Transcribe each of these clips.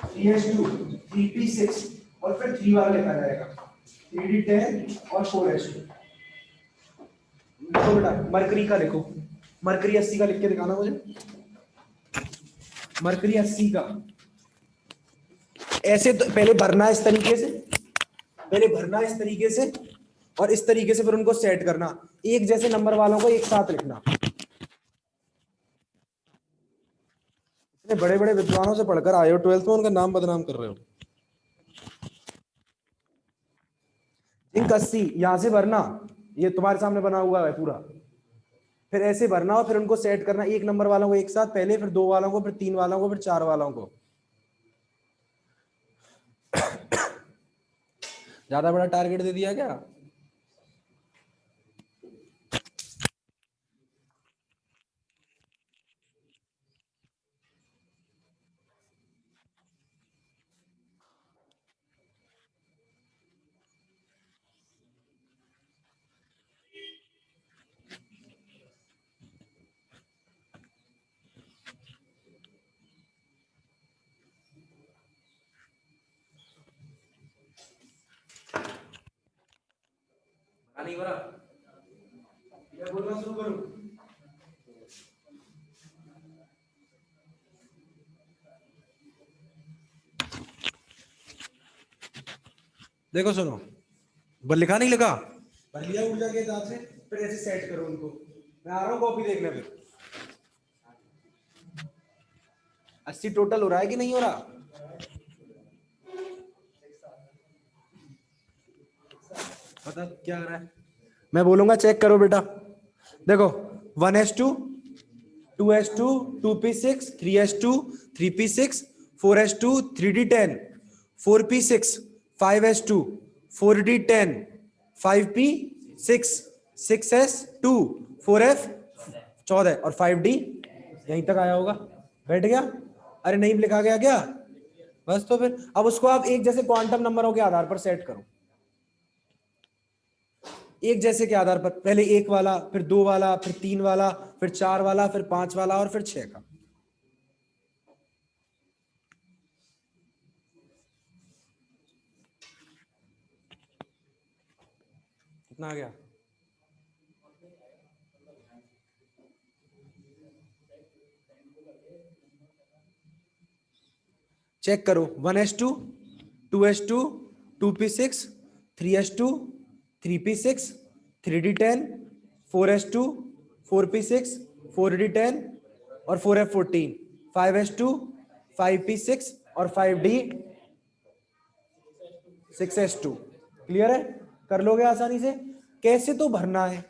3s2 3p6 और फिर 3 वाला लिखा जाएगा 3d10 और 4s2। देखो बेटा मरकरी का लिखो, मरकरी 80 का लिख के दिखाना मुझे, मरकरी 80 का। ऐसे तो पहले भरना इस तरीके से, पहले भरना इस तरीके से और इस तरीके से फिर उनको सेट करना, एक जैसे नंबर वालों को एक साथ लिखना। इतने बड़े बड़े विद्वानों से पढ़कर आए हो 12th में, उनका नाम बदनाम कर रहे हो। जिंक 80 यहां से भरना, ये तुम्हारे सामने बना हुआ है पूरा, फिर ऐसे भरना और फिर उनको सेट करना, एक नंबर वालों को एक साथ पहले, फिर 2 वालों को, फिर 3 वालों को, फिर 4 वालों को। ज्यादा बड़ा टारगेट दे दिया क्या? नहीं बरा, मैं बोलना शुरू करूं? देखो सुनो, बल लिखा नहीं लिखा, भर लिया ऊर्जा के हिसाब से, फिर ऐसे सेट करो उनको। मैं आ रहा हूँ कॉपी देखने पे। 80 टोटल हो रहा है कि नहीं हो रहा? पता क्या आ रहा है? मैं बोलूंगा चेक करो बेटा। देखो 1s2 2s2 2p6 3s2 3p6 4s2 3d10 4p6 5s2 4d10 5p6 6s2 4f 14 और 5d। यहीं तक आया होगा, बैठ गया? अरे नहीं लिखा गया क्या? बस तो फिर अब उसको आप एक जैसे क्वांटम नंबरों के आधार पर सेट करो, एक जैसे के आधार पर, पहले 1 वाला, फिर 2 वाला, फिर 3 वाला, फिर 4 वाला, फिर 5 वाला और फिर 6 का। कितना आ गया? चेक करो 1s2 2s2 2p6 3s2 3p6 3d10 4s2 4p6 4d10 और 4f14 5s2 5p6 और 5d 6s2। क्लियर है? कर लोगे आसानी से। कैसे तो भरना है,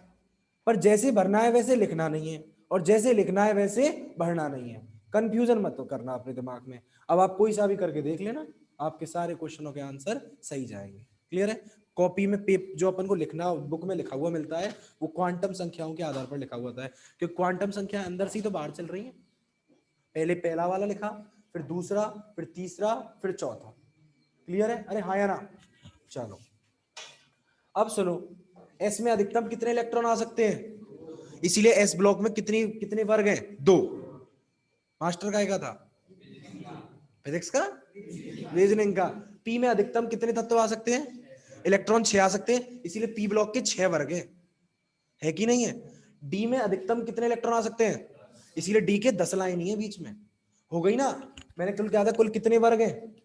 पर जैसे भरना है वैसे लिखना नहीं है, और जैसे लिखना है वैसे भरना नहीं है। कंफ्यूजन मत करना अपने दिमाग में। अब आप कोई सा भी करके देख लेना, आपके सारे क्वेश्चनों के आंसर सही जाएंगे। क्लियर है? कॉपी में जो अपन को लिखना बुक में लिखा हुआ मिलता है, वो क्वांटम संख्याओं के आधार पर लिखा हुआ होता है, क्योंकि क्वांटम संख्या अंदर से तो बाहर चल रही है। पहले पहला वाला लिखा, फिर दूसरा, फिर तीसरा, फिर चौथा। क्लियर है? अरे हाँ या ना? चलो अब सुनो, एस में अधिकतम कितने इलेक्ट्रॉन आ सकते हैं? इसीलिए एस ब्लॉक में कितने वर्ग हैं? 2। मास्टर का था? फिजिक्स का? रीजनिंग का? पी में अधिकतम कितने तत्व आ सकते हैं? इलेक्ट्रॉन 6 आ सकते हैं, इसीलिए पी ब्लॉक के 6 वर्ग है कि नहीं है? डी में अधिकतम कितने इलेक्ट्रॉन आ सकते हैं? इसीलिए डी के 10 लाइन ही है बीच में। हो गई ना? मैंने कुल क्या था, कुल कितने वर्ग हैं?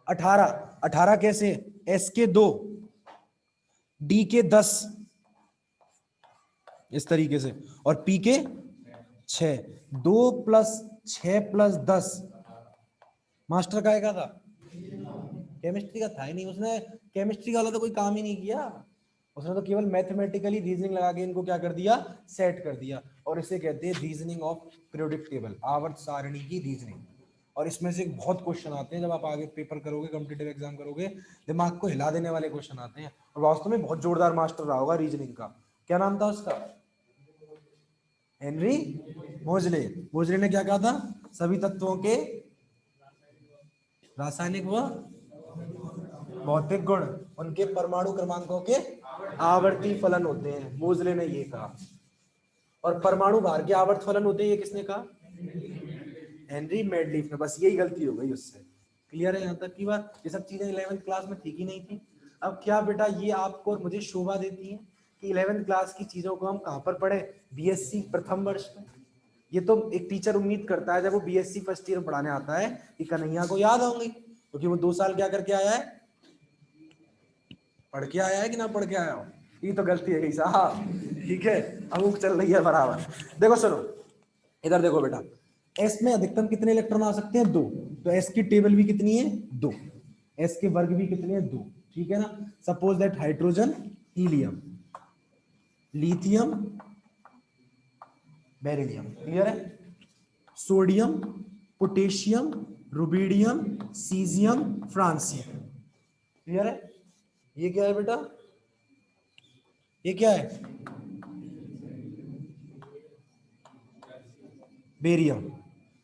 18। 18 कैसे? एस के 2, डी के 10, इस तरीके से, और पी के 6। 2 + 6 + 10। मास्टर का था? केमिस्ट्री का था ही नहीं, उसने केमिस्ट्री वाला तो कोई काम ही नहीं किया, उसने तो केवल मैथमेटिकली रीजनिंग लगा के इनको क्या कर दिया, सेट कर दिया। और इसे कहते हैं रीजनिंग ऑफ पीरियोडिक टेबल, आवर्त सारणी की रीजनिंग। और इसमें से बहुत क्वेश्चन आते हैं, जब आप आगे पेपर करोगे, कॉम्पिटिटिव एग्जाम करोगे, दिमाग को हिला देने वाले क्वेश्चन आते हैं। और वास्तव में बहुत जोरदार मास्टर रहा होगा रीजनिंग का। क्या नाम था उसका? हेनरी मोजले। मोजले ने क्या कहा था? सभी तत्वों के रासायनिक व भौतिक गुण उनके परमाणु क्रमांकों के आवर्ती फलन होते हैं, मोजले ने ये कहा। और परमाणु भार के आवर्त फलन होते हैं, ये किसने कहा? हेनरी मेडलिफ ने। बस यही गलती हो गई उससे। क्लियर है यहाँ तक की बात? ये सब चीजें 11th क्लास में थी कि नहीं थी? अब क्या बेटा ये आपको और मुझे शोभा देती है कि 11th क्लास की चीजों को हम कहाँ पर पढ़े? बीएससी प्रथम वर्ष में। ये तो एक टीचर उम्मीद करता है जब वो बीएससी फर्स्ट ईयर पढ़ाने आता है कि कन्हैया को याद होंगे, क्योंकि वो 2 साल क्या करके आया है? पढ़ के आया है कि ना पढ़ के आया हो? ये तो गलती है साहब, ठीक है, अमुक चल रही है बराबर। देखो सुनो, इधर देखो बेटा, एस में अधिकतम कितने इलेक्ट्रॉन आ सकते हैं? 2। तो एस की टेबल भी कितनी है? 2। एस के वर्ग भी कितने हैं? 2। ठीक है ना? Suppose that hydrogen, helium, lithium, beryllium. Clear है? Sodium, potassium, rubidium, caesium, francium. Clear है? ये क्या है बेटा? ये क्या है? बेरियम।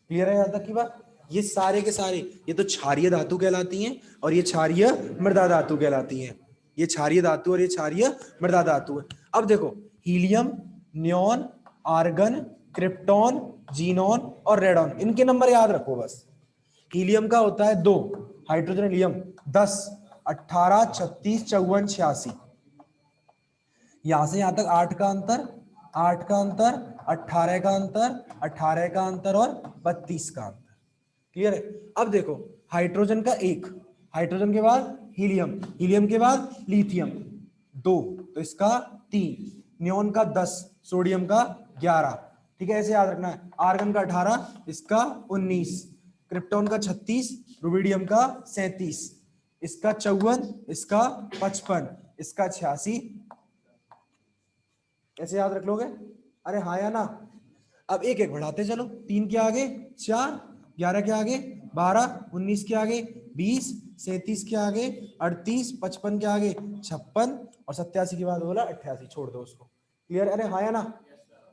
क्लियर है यहाँ तक की बात? ये सारे के सारे, ये तो क्षारीय धातु कहलाती हैं और ये क्षारीय मृदा धातु कहलाती हैं। ये क्षारीय धातु और ये क्षारीय मृदा धातु है। अब देखो, helium, neon, argon, krypton, xenon और रेडॉन, इनके नंबर याद रखो बस। हीलियम का होता है 2, हाइड्रोजन हीलियम 10, 18, 36, 54, 86। यहां से यहां तक 8 का अंतर, 8 का अंतर, 18 का अंतर, 18 का अंतर और 32 का अंतर। क्लियर है? अब देखो, हाइड्रोजन का 1, हाइड्रोजन के बाद हीलियम, हीलियम के बाद लिथियम 2, तो इसका 3, नियॉन का 10, सोडियम का 11। ठीक है, ऐसे याद रखना है। आर्गन का 18, इसका 19, क्रिप्टॉन का 36, रुबिडियम का 37, इसका 54, इसका 55, इसका 86। ऐसे याद रख लोगे? अरे हाँ या ना? अब एक एक बढ़ाते चलो, 3 के आगे 4, 11 के आगे 12, 19 के आगे 20, 37 के आगे 38, 55 के आगे 56 और 87 के बाद बोला 88। छोड़ दो उसको। क्लियर? अरे हाँ या ना?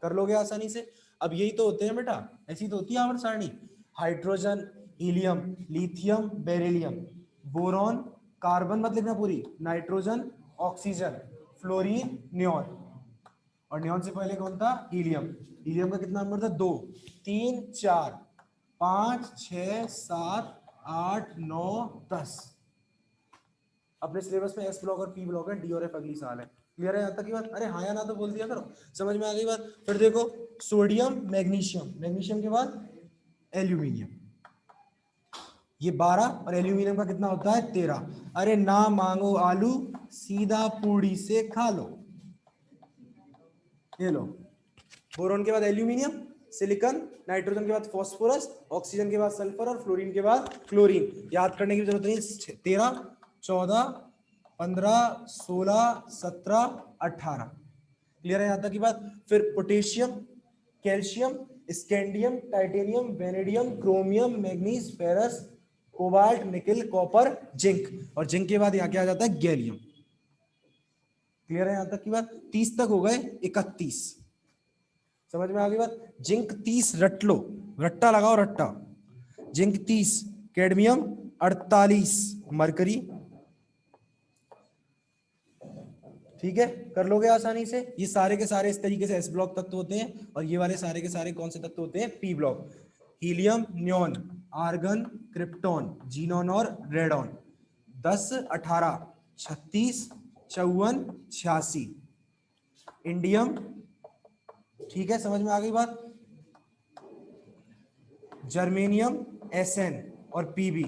कर लोगे आसानी से? अब यही तो होते हैं बेटा, ऐसी तो होती है आवर्त सारणी। Hydrogen, helium, lithium, beryllium, boron, carbon मत लिखना पूरी, नाइट्रोजन, ऑक्सीजन, फ्लोरीन, नियॉन। और नियॉन से पहले कौन था? हीलियम। हीलियम का कितना नंबर था? 2, 3, 4, 5, 6, 7, 8, 9, 10। अपने सिलेबस में एस ब्लॉक और पी ब्लॉक है, डी और एफ अगली साल है। क्लियर है यहाँ तक की बात? अरे हाँ या ना तो बोल दिया करो, समझ में आ गई बात? फिर देखो, सोडियम, मैग्नीशियम, मैग्नीशियम के बाद एल्यूमिनियम, ये 12 और एल्यूमिनियम का कितना होता है? 13। अरे ना मांगो आलू, सीधा पूड़ी से खा लो। ये लो, बोरॉन के बाद एल्यूमिनियम, सिलिकॉन, नाइट्रोजन के बाद फास्फोरस, ऑक्सीजन के बाद सल्फर और फ्लोरीन के बाद क्लोरीन। याद करने की जरूरत नहीं, 13, 14, 15, 16, 17, 18। क्लियर है यहाँ तक की बात? फिर potassium, calcium, scandium, titanium, vanadium, chromium, manganese, ferrous, cobalt, निकल, कॉपर, जिंक, और जिंक के बाद यहाँ क्या आ जाता है? गैलियम। क्लियर है यहाँ तक की बात? 30 तक हो गए, 31। समझ में आ गई बात? जिंक 30 रट लो, रट्टा लगाओ रट्टा। Zinc 30, cadmium 48, mercury. ठीक है, कर लोगे आसानी से? ये सारे के सारे इस तरीके से एस ब्लॉक तत्व होते हैं और ये वाले सारे के सारे कौन से तत्व होते हैं? P block. Helium, neon, argon, krypton, xenon और रेडॉन। 10, 18, 36, 54, 86। इंडियम। ठीक है, समझ में आ गई बात? जर्मेनियम, एसएन और पीबी,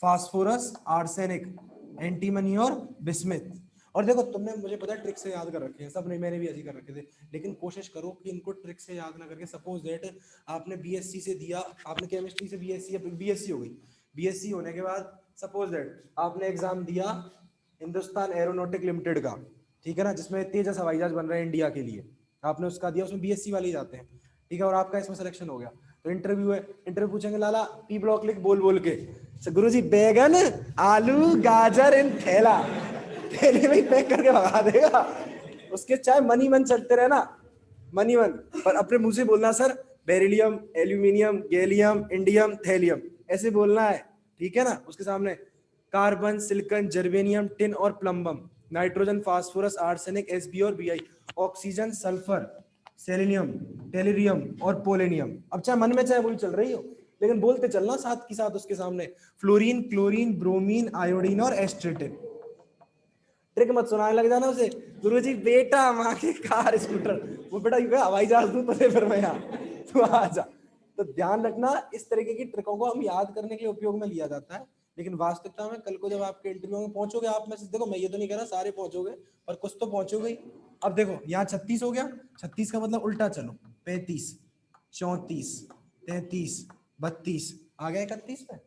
फास्फोरस, आर्सेनिक, एंटीमनी और बिस्मिथ। और देखो, तुमने मुझे पता है ट्रिक से याद कर रखे हैं सब, नहीं मैंने भी ऐसे कर रखे थे, लेकिन कोशिश करो कि इनको ट्रिक से याद ना करके, सपोज दैट आपने बीएससी से दिया, आपने केमिस्ट्री से बीएससी, बीएससी हो गई, बीएससी होने के बाद सपोज दैट आपने एग्जाम दिया हिंदुस्तान एरोनॉटिक लिमिटेड का, ठीक है ना, जिसमें तेजस हवाई जहाज बन रहे हैं इंडिया के लिए, आपने उसका दिया, उसमें बीएससी वाले ही जाते हैं, ठीक है, और आपका इसमें सिलेक्शन हो गया, तो इंटरव्यू है, इंटरव्यू पूछेंगे लाला पी ब्लॉक लिख बोल बोल के, गुरुजी बैगन, आलू, गाजर इन थैला, थैले में पैक करके भगा देगा, उसके चाहे मनी मन चलते रहे ना, मनी मन, पर अपने मुंह से बोलना sir beryllium, aluminium, gallium, indium, thallium, ऐसे बोलना है, ठीक है ना। उसके सामने कार्बन, सिलिकॉन, जर्मेनियम, टिन और plumbum, nitrogen, phosphorus, arsenic, SB और बीआई, ऑक्सीजन, सल्फर, सेलेनियम, टेलिरियम और पोलेनियम। अब चाहे मन में चाहे बोल चल रही हो, लेकिन बोलते चलना साथ के साथ उसके सामने, फ्लोरीन, क्लोरीन, ब्रोमीन, आयोडीन और एस्ट्रेटिन। ट्रिक मत सुनाने लग जाना उसे, गुरुजी बेटा माँ की कार स्कूटर, वो बेटा हवाई जहाज दूं तो फिर मैं यहाँ, तू आ जा। तो ध्यान रखना, इस तरीके की ट्रिकों को हम याद करने के लिए उपयोग में लिया जाता है, लेकिन वास्तविकता में कल को जब आपके इंटरव्यू में पहुंचोगे आप में से, देखो मैं ये तो नहीं कह रहा सारे पहुंचोगे, पर कुछ तो पहुंचोगे ही। अब देखो यहाँ 36 हो गया, 36 का मतलब उल्टा चलो, 35, 34, 33, 32, आ गया 31 पे।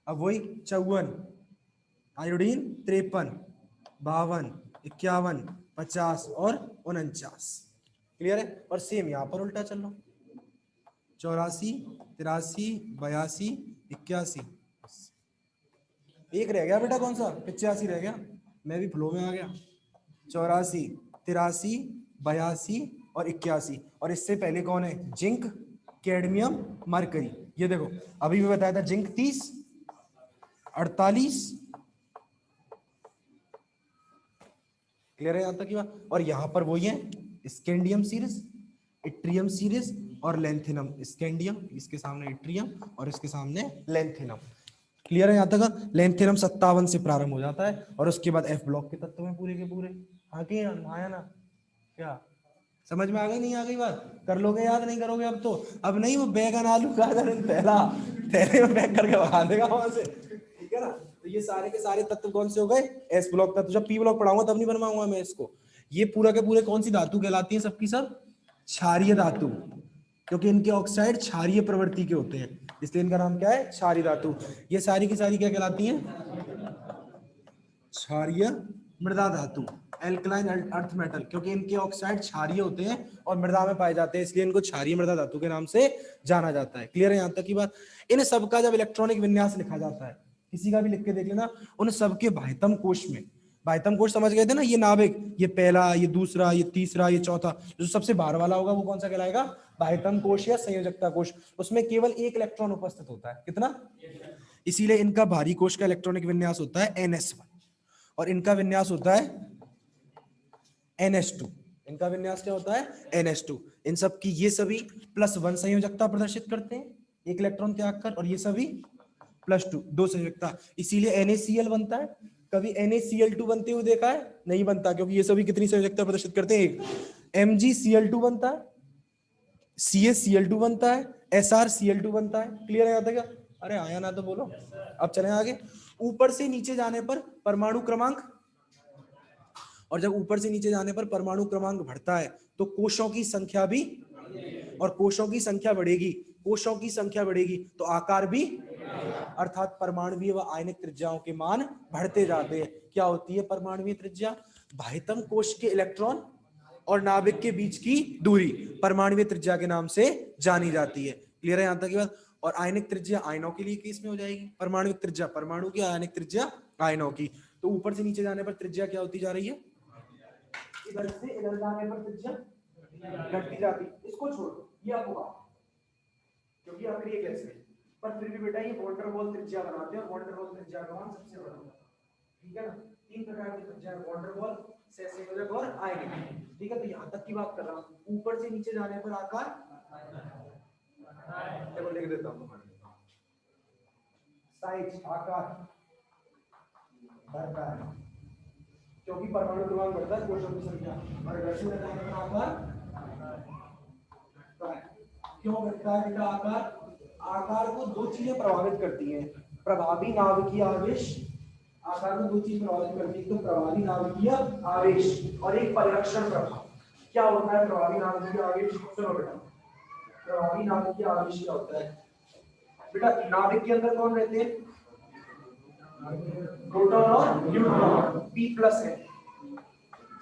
अब वही 54, आयोडीन 53, 52, 51, 50 और 49। क्लियर है। और सेम यहाँ पर उल्टा चल लो, 84, 83, 82, 81, एक रह गया बेटा, कौन सा, 85 रह गया, मैं भी फ्लो में आ गया। 84, 83, 82 और 81, और इससे पहले कौन है, जिंक, कैडमियम, मरकरी। ये देखो अभी भी बताया था, जिंक 30, 48, क्लियर है यहां तक की बात। और यहां पर वही है, स्कैंडियम सीरीज, इट्रियम सीरीज और लेंथिनम। स्कैंडियम, इसके सामने इट्रियम और इसके सामने लेंथिनम। क्लियर है यहां तक। लेंथिनम 57 से प्रारंभ हो जाता है और उसके बाद एफ ब्लॉक के तत्व में पूरे के पूरे। आगे आया ना क्या, समझ में आ गई नहीं आ गई बात, कर लोगे याद, नहीं करोगे अब तो, अब नहीं वो बैगन आलू गाजर पहला थैले में पैक करके भगा देगा वहां से, ठीक है ना। तो ये सारे के सारे तत्व कौन से हो गए, एस ब्लॉक तत्व। जब पी ब्लॉक पढ़ाऊंगा तब नहीं बनवाऊंगा मैं इसको। ये पूरा के पूरे कौन सी धातु कहलाती है, सबकी सब क्षारीय धातु, क्योंकि इनके ऑक्साइड क्षारीय प्रवृत्ति के होते हैं, इसलिए इनका नाम क्या है, क्षारीय धातु। ये सारी की सारी क्या कहलाती हैं, क्षारीय मृदा धातु, एल्कलाइन अर्थ मेटल, क्योंकि इनके ऑक्साइड क्षारीय होते हैं और मृदा में पाए जाते हैं, इसलिए इनको क्षारीय मृदा धातु के नाम से जाना जाता है। क्लियर है यहां तक की बात। इन सबका जब इलेक्ट्रॉनिक विन्यास लिखा जाता है, किसी का भी लिख के देख लेना, उन सबके बाह्यतम कोश में, बाह्यतम कोश समझ गए थे ना, ये नाभिक, ये पहला, ये दूसरा, ये तीसरा, ये चौथा, जो सबसे बाहर वाला होगा वो कौन सा कहलाएगा, बाह्यतम कोश या संयोजकता कोश। उसमें केवल एक इलेक्ट्रॉन उपस्थित होता है, कितना, इसीलिए इनका भारी कोश का इलेक्ट्रॉनिक विन्यास होता है NS1 और इनका विन्यास होता है NH2। इनका विन्यास क्या होता है, NH2। इन सब की ये सभी +1 संयोजकता प्रदर्शित करते हैं एक इलेक्ट्रॉन त्याग कर, और ये सभी +2 2 संयोजकता, इसीलिए NaCl बनता है। कभी NaCl2 बनते हुए देखा है, नहीं बनता, क्योंकि ये सभी कितनी संयोजकता प्रदर्शित करते हैं, एक। MgCl2 बनता है, CaCl2 बनता है, SrCl2 बनता है। क्लियर है यहां तक, अरे आया ना तो बोलो। अब चलें आगे, ऊपर से नीचे जाने पर परमाणु क्रमांक, और जब ऊपर से नीचे जाने पर परमाणु क्रमांक बढ़ता है तो कोशों की संख्या भी, और कोशों की संख्या बढ़ेगी, कोशों की संख्या बढ़ेगी तो आकार भी, अर्थात परमाणुवीय व आयनिक त्रिज्याओं के मान बढ़ते जाते हैं। क्या होती है परमाणुवीय त्रिज्या, बाह्यतम कोश के इलेक्ट्रॉन और नाभिक के बीच की दूरी परमाणुवीय त्रिज्या के नाम से जानी जाती है। क्लियर है यहां तक की बात। और आयनिक त्रिज्या आयनों के लिए केस में हो जाएगी, परमाणु त्रिज्या परमाणु की, आयनिक त्रिज्या आयनों की। तो ऊपर से नीचे जाने पर त्रिज्या क्या होती जा रही है, इधर से इधर जाने पर त्रिज्या घटती जाती, इसको छोड़ो ये अफवाह, क्योंकि अक्रिय गैस है, पर फिर भी बेटा ये वॉन डेर वाल त्रिज्या बनाते हैं और वॉन डेर वाल त्रिज्या का मान सबसे बड़ा होता है, ठीक है ना। 3 प्रकार की त्रिज्या है, वॉन डेर वाल, सेंयोजक और आयनिक, ठीक है। तो यहां तक की बात कर रहा हूं, ऊपर से नीचे जाने पर आकार, देखो लिख देता हूं, साइज आकार बढ़ता है, क्योंकि परमाणु क्रमांक बढ़ता है, कोशों की संख्या, और घर्षण का आकार, क्यों घटता है बेटा आकार, आकार को दो चीजें प्रभावित करती हैं, प्रभावी नाभिकीय आवेश, आकार को दो चीज प्रभावित करती है, तो प्रभावी नाभिकीय आवेश और एक परिरक्षण प्रभाव। क्या होता है प्रभावी नाभिकीय आवेश, सुनो बेटा, प्रभावी नाभिकीय आवेश क्या होता है बेटा, नाभिक के अंदर कौन रहते हैं, प्रोटॉन और न्यूट्रॉन, P+ है,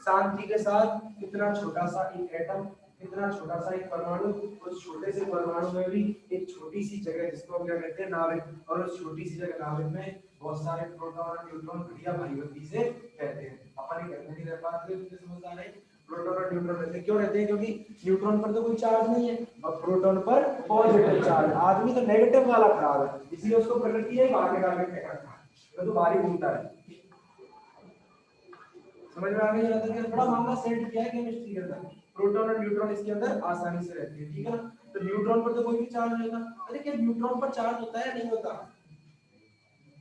शांति के साथ कितना छोटा सा एक एटम, कितना छोटा सा एक परमाणु, उस छोटे से परमाणु में भी एक छोटी सी जगह जिसको हम क्या कहते हैं नाभिक, और उस छोटी सी जगह नाभिक में बहुत सारे प्रोटॉन और न्यूट्रॉन बढ़िया भाईबंदी से रहते हैं। अपन ये कहते नहीं रह पाते, मुझे समझ आ रहा है, प्रोटॉन और न्यूट्रॉन रहते हैं, क्यों रहते हैं, क्योंकि न्यूट्रॉन पर तो कोई चार्ज नहीं है और प्रोटॉन पर पॉजिटिव चार्ज, आदमी तो नेगेटिव वाला खराब है, इसलिए उसको प्रकृति है बाहर निकाल के फेंक रखा है, तो भारी घूमता है। समझ में आ गई जाता है, थोड़ा मामला सेट किया है केमिस्ट्री के अंदर, प्रोटॉन और न्यूट्रॉन इसके अंदर आसानी से रहते हैं, ठीक है ना। तो न्यूट्रॉन पर तो कोई भी चार्ज रहेगा। अरे क्या न्यूट्रॉन पर चार्ज होता है या नहीं होता?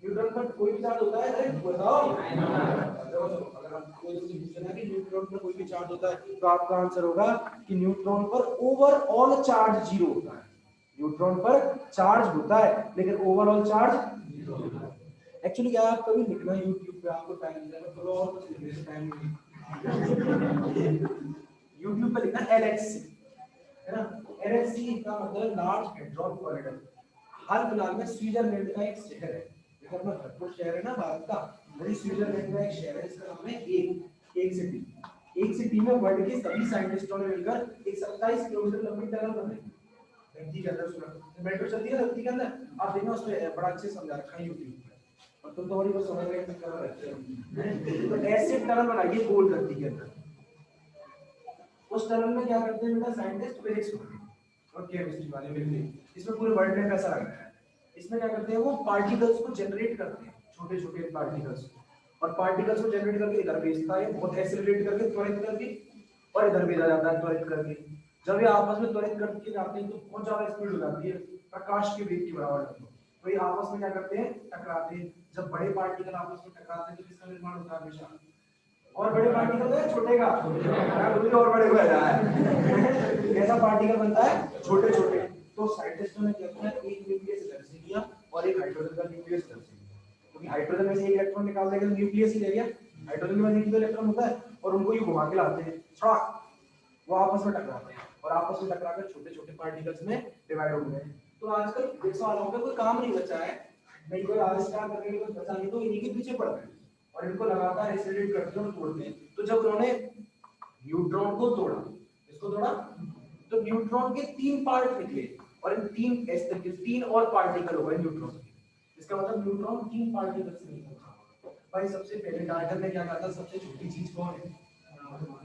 न्यूट्रॉन पर कोई भी चार्ज होता है? अरे बताओ। अगर आपको कोई पूछना है कि न्यूट्रॉन पर कोई भी चार्ज होता है तो आपका आंसर होगा कि न्यूट्रॉन पर ओवरऑल चार्ज 0 होता है। न्यूट्रॉन पर चार्ज होता है लेकिन ओवरऑल चार्ज 0 होता है। एक्चुअली क्या आप कभी लिखना YouTube पे, आपको टाइम मिलेगा तो और कुछ लिखने से टाइम नहीं। YouTube पे लिखना LHC, है ना? LHC का मतलब लार्ज हेड्रॉन कॉरिडोर। हाल फिलहाल में स्विट्जरलैंड का एक शहर है, देखो अपना भरपूर शहर है ना भारत का, वही स्विट्जरलैंड का एक शहर है, इसका नाम है एक सिटी। एक सिटी में वर्ल्ड के सभी साइंटिस्टों ने मिलकर एक 27 किलोमीटर लंबी टनल बनाई धरती के अंदर। सुना मेट्रो चलती है धरती के अंदर, आप देखना उसमें बड़ा अच्छे समझा रखा है यूट्यूब पे, और तुम तो बड़ी बात समझ रहे हो। तो ऐसे टनल बनाइए गोल धरती के अंदर। उस टनल में क्या करते हैं बेटा साइंटिस्ट, फिजिक्स और केमिस्ट्री वाले मिलकर, इसमें पूरे वर्ल्ड में पैसा लगता है। इसमें क्या करते हैं वो पार्टिकल्स को जनरेट करते हैं, छोटे छोटे पार्टिकल्स, और पार्टिकल्स को जनरेट करके इधर भेजता है बहुत एक्सेलरेट करके, त्वरित करके, और इधर भेजा जाता है त्वरित करके। जब ये आपस में त्वरित करके जाते हैं तो बहुत ज्यादा स्पीड हो जाती है, प्रकाश के वेग के बराबर लगभग। तो ये आपस में क्या करते हैं टकराते हैं। जब बड़े पार्टिकल आपस में टकराते हैं तो किसका निर्माण होता है हमेशा? और बड़े पार्टिकल है छोटे का, और बड़े हो जाए ऐसा पार्टिकल बनता है छोटे छोटे। तो साइंटिस्टों ने क्या किया, एक न्यूक्लियस इधर से लिया और एक हाइड्रोजन का न्यूक्लियस इधर से लिया, क्योंकि हाइड्रोजन में से एक इलेक्ट्रॉन निकाल देगा तो न्यूक्लियस ही ले गया, हाइड्रोजन में एक इलेक्ट्रॉन होता है, और उनको ये घुमा के लाते हैं, वो आपस में टकराते हैं, और आपस में टकराकर छोटे छोटे पार्टिकल्स में डिवाइड हो गए। तो आजकल देश वालों का कोई काम नहीं बचा है, नहीं कोई आविष्कार करने के लिए बचा नहीं, तो इन्हीं के पीछे पड़ गए और इनको लगातार एक्सेलरेट करते हैं और तोड़ते हैं। तो जब उन्होंने न्यूट्रॉन को तोड़ा, इसको तोड़ा, तो न्यूट्रॉन के 3 पार्ट निकले, और इन 3 इस तरीके से 3 और पार्टिकल हो गए न्यूट्रॉन के। इसका मतलब न्यूट्रॉन 3 पार्टिकल से निकला। भाई सबसे पहले डाल्टन ने क्या कहा था, सबसे छोटी चीज कौन है?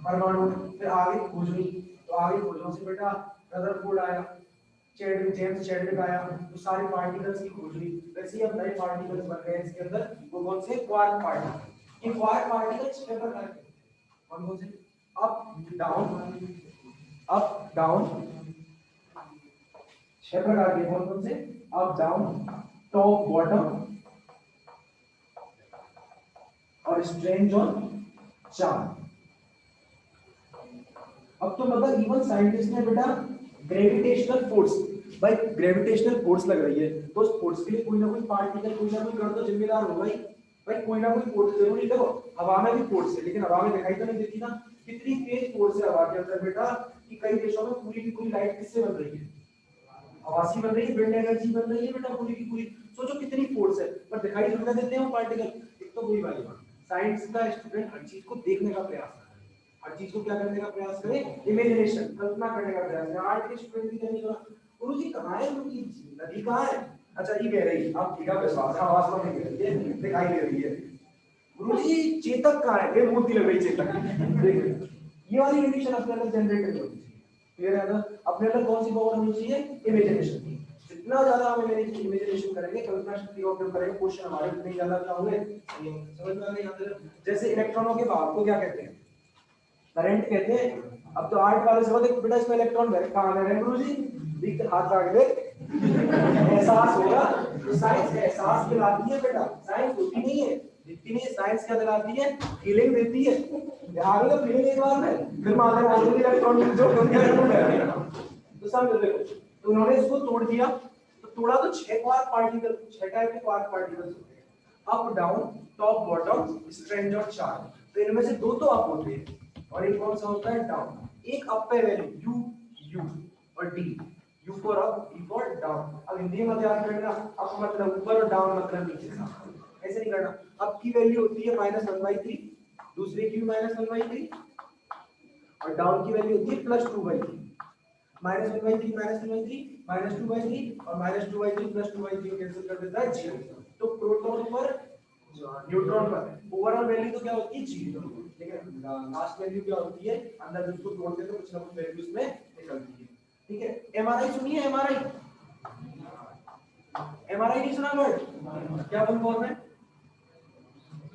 परमाणु। फिर आगे खोजनी, तो आगे खोजों से बेटा रदरफोर्ड आया, जेम्स चैडविक आया, तो सारे पार्टिकल्स की खोज हुई। वैसे ही अब नए पार्टिकल्स बन गए इसके अंदर, वो कौन से? Quark particle. ये क्वार्क पार्टिकल्स 6 प्रकार के, कौन कौन से? अप डाउन 6 प्रकार के, कौन कौन से? अप डाउन, टॉप बॉटम और स्ट्रेंज ऑन 4। अब तो मतलब इवन साइंटिस्ट ने बेटा ग्रेविटेशनल फोर्स, भाई ग्रेविटेशनल फोर्स लग रही है तो उस फोर्स के लिए कोई ना कोई पार्टिकल, कोई ना कोई कण तो जिम्मेदार होगा ही। भाई कोई ना कोई फोर्स जरूरी, देखो हवा में भी फोर्स है, लेकिन हवा में दिखाई तो नहीं देती ना, कितनी तेज फोर्स है हवा के अंदर बेटा, कि कई देशों में पूरी की पूरी लाइट किससे बन रही है? हवा से बन रही है, विंड एनर्जी बन रही है बेटा पूरी की पूरी। सोचो कितनी फोर्स है, पर दिखाई थोड़ी देते हैं वो पार्टिकल। एक तो वही वाली बात, साइंस का स्टूडेंट हर चीज को देखने का प्रयास करे, हर चीज को क्या करने का प्रयास करे? इमेजिनेशन, कल्पना करने का प्रयास करे। आर्ट के स्टूडेंट भी करने का, गुरुजी कहाँ है, उनकी नदी कहाँ है? अच्छा ये कह रही, आप ठीक है विश्वास है, आवाज में कह रही है, दिखाई दे रही है। गुरुजी चेतक कहाँ है? ये मूर्ति लग रही चेतक, देख ये वाली कंडीशन अपने अंदर जनरेट करनी होती है। क्लियर है ना? अपने अंदर कौन सी पावर होनी चाहिए? इमेजिनेशन। जितना ज्यादा हम इमेजिनेशन करेंगे, कल्पना शक्ति का उपयोग करेंगे, क्वेश्चन हमारे उतने ज्यादा क्या होंगे? समझ में आ रहा है? जैसे इलेक्ट्रॉनों के भाव को क्या कहते हैं? करंट कहते हैं। अब तो आर्ट वाले से बोलते बेटा इसमें इलेक्ट्रॉन कहाँ है गुरुजी? देख हाथ रख दे, एहसास होगा। तो साइंस एहसास दिलाती है बेटा, साइंस होती नहीं है, दिखती नहीं है। साइंस क्या दिलाती है? फीलिंग देती है। यहाँ भी तो फीलिंग एक बार में, फिर मालूम है इलेक्ट्रॉन जो तो समझ देखो, तो उन्होंने इसको तोड़ दिया, तो तोड़ा तो 6 क्वार्क पार्टिकल, 6 टाइप के क्वार्क पार्टिकल्स होते हैं, up down, top bottom, strange और चार्ज। तो इनमें से 2 तो अप होते हैं और एक कौन सा होता है? डाउन। एक अप पे वैल्यू यू और D, you for up, D for down. अब हिंदी में याद करना, अप मतलब ऊपर और डाउन मतलब नीचे से, ऐसे नहीं करना। अप की वैल्यू होती है -1/3, दूसरे की -1/3, और डाउन की वैल्यू होती है +2/3। -1/3 -1/3 और -2/3 +2/3 कैंसिल कर देता है 0। तो प्रोटॉन पर न्यूट्रॉन पर ओवरऑल वैल्यू तो क्या होती है? 0, लेकिन लास्ट वैल्यू क्या होती है? अंदर जिसको तोड़ते तो कुछ ना कुछ वैल्यू इसमें निकलती है। ठीक है, एमआरआई सुनिए, एमआरआई, एमआरआई नहीं सुना वर्ड? क्या बोल रहा है?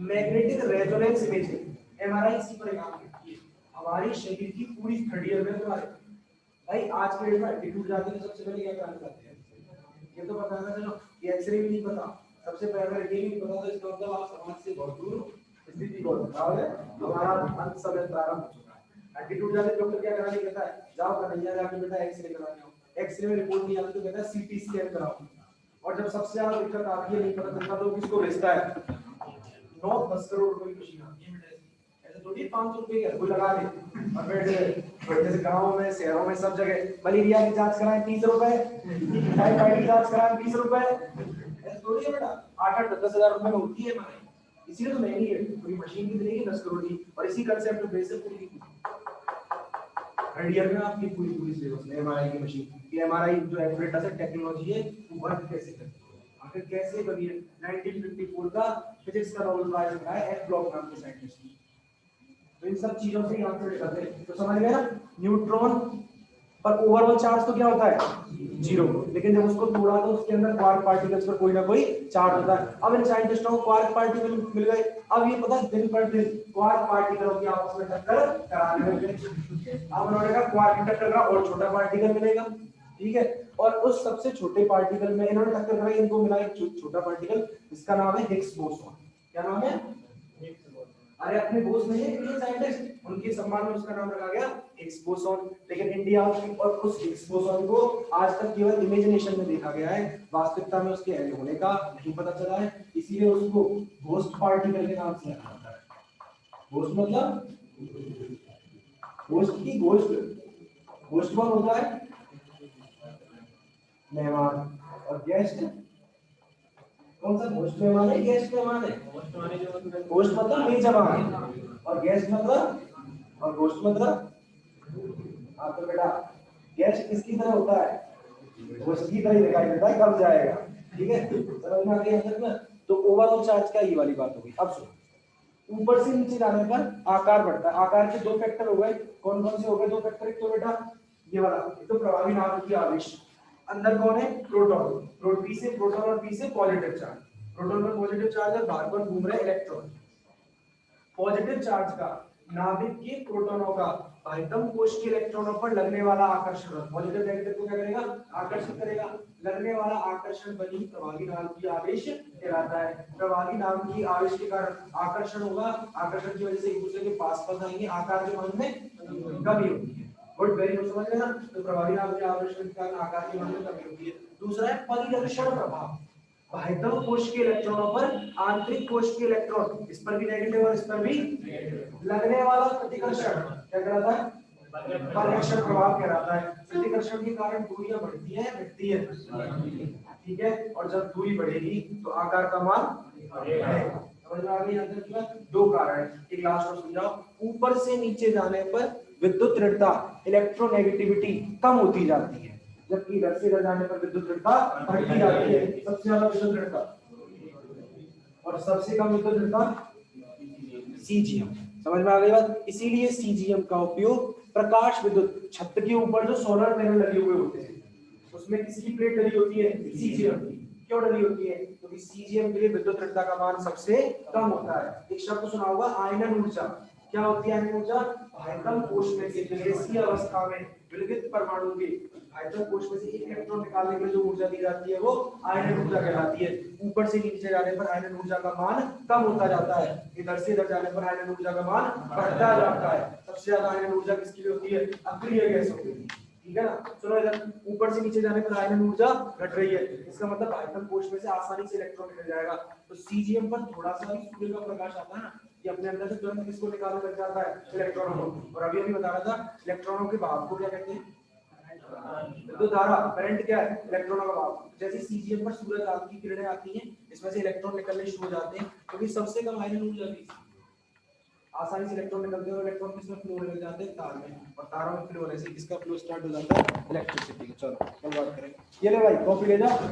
Magnetic resonance imaging. एमआरआई इसी पर काम करती है, हमारी शरीर की पूरी 3rd ईयर में तुम्हारे भाई आज के डेट में एल्टीट्यूड जानते हैं सबसे पहले क्या करना चाहते हैं, ये तो पता है चलो, ये एक्सरे भी नहीं पता, सबसे पहले अगर ये नहीं पता तो इसका मतलब आप समाज से बहुत दूर हो, स्थिति बहुत खराब है, हमारा अंत समय प्रारंभ हो चुका है। एल्टीट्यूड जानते डॉक्टर क्या कराने कहता है, जाओ कन्हैया जाके बेटा एक्सरे कराने आओ, एक्सरे में रिपोर्ट नहीं आती तो कहता है सीटी स्कैन कराओ, और जब सबसे ज्यादा दिक्कत आती है नहीं पता चलता तो किसको भेजता है, 9-10 करोड़ रुपए की मशीन आती है, ऐसे थोड़ी 500 रुपए की कोई लगा दे और बैठ जैसे गाँव में शहरों में सब जगह मलेरिया की जांच कराएं 30 रुपए, टाइफाइड की जांच कराएं 20 रुपए, ऐसे थोड़ी है बेटा, 8-10 हजार रुपए में होती है हमारे, इसीलिए तो महंगी है, पूरी मशीन की देगी 10 करोड़ की, और इसी कंसेप्ट पे बेस है पूरी थर्ड ईयर में आपकी पूरी पूरी सिलेबस में एमआरआई की मशीन, ये एमआरआई जो एपरेटस है टेक्नोलॉजी है वो वर्क कैसे करती है, आखिर कैसे बनी है, 1954 का फिजिक्स का नोबेल प्राइज मिला है एफ ब्लॉक नाम के साइंटिस्ट को। तो इन सब चीजों से आंसर निकलते हैं, तो समझ गए ना, न्यूट्रॉन पर ओवरऑल चार्ज तो क्या होता है जीरो, लेकिन जब उसको तोड़ा तो उसके अंदर क्वार्क पार्टिकल्स पर कोई ना कोई चार्ज होता है। अब इन साइंटिस्टों को क्वार्क पार्टिकल मिल गए, अब ये पता दिन पर दिन क्वार्क पार्टिकलों की आपस में टक्कर कराने लगे, अब उन्होंने कहा क्वार्क की टक्कर का और छोटा पार्टिकल मिलेगा, ठीक है, और उस सबसे छोटे पार्टिकल में इन्होंने टक्कर कराई, इनको मिला एक छोटा पार्टिकल जिसका नाम है हिग्स बोसॉन। क्या नाम है? अरे अपने बोस नहीं है साइंटिस्ट, उनके सम्मान में उसका नाम रखा गया हिग्स बोसॉन, लेकिन इंडिया और उस हिग्स बोसॉन को आज तक केवल इमेजिनेशन में देखा गया है, वास्तविकता में उसके ऐड होने का नहीं पता चला है, इसीलिए उसको घोस्ट पार्टिकल के नाम से जाना जाता है। घोस्ट मतलब घोस्ट की घोस्ट, घोस्ट कौन होता है? मेहमान, और गेस्ट कौन सा? घोस्ट मेहमान है, गेस्ट मेहमान है? घोस्ट मतलब मेजबान, और गेस्ट मतलब, और घोस्ट मतलब, हाँ तो बेटा गेस्ट किसकी तरह होता है? घोस्ट की तरह दिखाई देता है, कब जाएगा, ठीक है, समझ में आ गया अंदर में। तो ओवरऑल चार्ज का ये वाली बात हो गई। अब सुनो, ऊपर से नीचे जाने पर आकार बढ़ता है, आकार के दो फैक्टर हो गए, कौन कौन से हो गए दो फैक्टर? एक तो बेटा ये वाला, ये तो प्रभावी नाभिक की आवेश, अंदर कौन है? प्रोटॉन, पी से प्रोटॉन और पी से पॉजिटिव चार्ज, प्रोटॉन पर पॉजिटिव चार्ज है, बाहर पर घूम रहे इलेक्ट्रॉन, पॉजिटिव चार्ज का नाभिक के प्रोटॉनों का बाह्यतम कोश के इलेक्ट्रॉनों पर लगने वाला आकर्षण, पॉजिटिव नेगेटिव को क्या करेगा? आकर्षित करेगा, लगने वाला आकर्षण बल ही प्रभावी नाभिक की आवेश कहलाता है। प्रभावी नाभिक की आवेश के कारण आकर्षण होगा, आकर्षण की वजह से एक दूसरे के पास आएंगे, आकार के मान में कमी होती है। गुड, वेरी गुड, समझ गए ना? तो प्रभावी नाभिक के आवेश के कारण आकार के मान में कमी होती है। दूसरा है परिरक्षण प्रभाव, बाह्यतम कोश के इलेक्ट्रॉनों पर आंतरिक कोश के इलेक्ट्रॉन, इस पर भी नेगेटिव और इस पर भी लगने वाला प्रतिकर्षण क्या कहलाता है? परिरक्षण प्रभाव कहलाता है। प्रतिकर्षण के कारण दूरियां बढ़ती हैं घटती है, ठीक है, और जब दूरी बढ़ेगी तो आकार का मान बढ़ेगा। समझ में आ गई? यहाँ तक दो कारण है, एक लास्ट और समझाओ। ऊपर से नीचे जाने पर विद्युत ऋणता इलेक्ट्रोनेगेटिविटी कम होती जाती है, जबकि इधर से इधर जाने पर विद्युत ऋणता बढ़ती जाती है। सबसे ज्यादा विद्युत ऋणता और सबसे कम विद्युत ऋणता सीजीएम। समझ में आ गई बात? इसीलिए सीजीएम का उपयोग प्रकाश विद्युत छत के ऊपर जो सोलर पैनल लगे हुए होते हैं उसमें किसकी प्लेट डली होती है? सीजीएम की। क्यों डली होती है? क्योंकि सीजीएम के लिए विद्युत ऋणता का मान सबसे कम होता है। एक शब्द सुना होगा आयनन ऊर्जा। क्या होती है आयनन ऊर्जा? बाह्यतम कोश में से गैसीय अवस्था में विलगित परमाणु के बाह्यतम कोश में से एक इलेक्ट्रॉन निकालने के लिए जो ऊर्जा दी जाती है वो आयनन ऊर्जा कहलाती है। ऊपर से नीचे जाने पर आयनन ऊर्जा का मान कम होता जाता है, इधर से इधर जाने पर आयनन ऊर्जा का मान बढ़ता जाता है। सबसे ज्यादा आयनन ऊर्जा किसकी होती है? अक्रिय गैसों की, ठीक है ना? चलो इधर ऊपर से नीचे जाने पर आयनन ऊर्जा घट रही है, इसका मतलब बाह्यतम कोश में से आसानी से इलेक्ट्रॉन निकल जाएगा। तो सीजीएम पर थोड़ा सा भी सूर्य का प्रकाश आता है ना, ये अपने अंदर से तुरंत किसको निकालने लग जाता है? इलेक्ट्रॉनों को। और अभी अभी बता रहा था इलेक्ट्रॉनों के भाव को क्या कहते हैं? तो धारा, करंट क्या है? इलेक्ट्रॉनों का भाव। जैसे सीजीएम पर सूरज की किरणें आती हैं, इसमें से इलेक्ट्रॉन निकलने शुरू हो जाते हैं, क्योंकि सबसे कम आयनन ऊर्जा भी आसानी से इलेक्ट्रॉन निकलते हैं, और इलेक्ट्रॉन किसमें फ्लो होने लग जाते हैं? तार में, और तारों में फ्लो होने से किसका फ्लो स्टार्ट हो जाता है? इलेक्ट्रिसिटी। चलो कल बात करेंगे। ये ले भाई कॉपी ले जा।